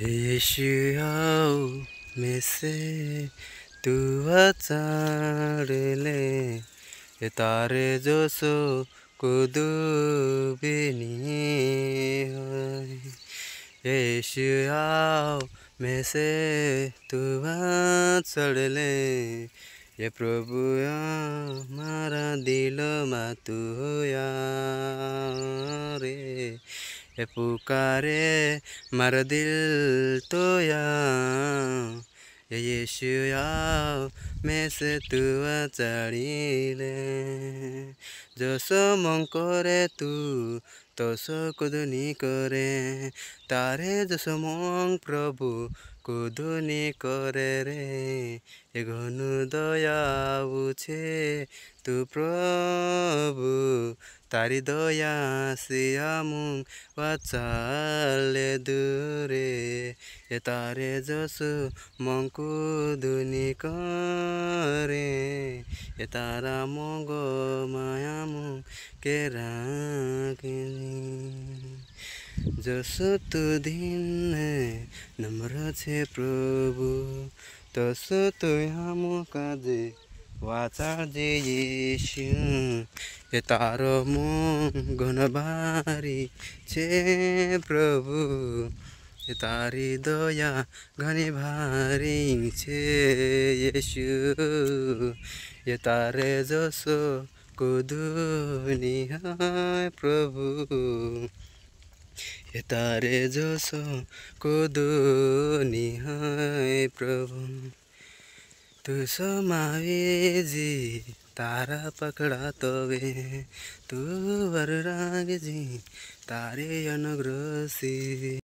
यीशु आओ में से तू अचार ले ये तारे जो सो कुदू बिनी यीशु आओ में से तू अचार ले ये प्रभु हमारा दिल में तू रे ये पुकारे मारा दिल तो ये यीशु आओ में से तू चढ़ी ले जो सो मन करे तू तो सो कुदनी करे तारे जो सो मन प्रभु कुदनी करे रे ये घनु दया छे तू प्रभु तारी दया से आमुं वाचाले दूरे ये तारे जसो मंकु दुनी करे ये तारा मंगो मायामुं के राखिनी जसो तू दिन नम्र छे प्रभु तसो तो आमुं काजे वाचार जे यीशु ये तारो मन घनबारी छे प्रभु ये तारी दया घनी भारी छे यीशु ये तारे जसो कुदुनी है प्रभु ये तारे जसो कुदुनी है प्रभु तू समावे जी तारा पकड़ा तवे तू वरराग जी तारे अनुग्रह से।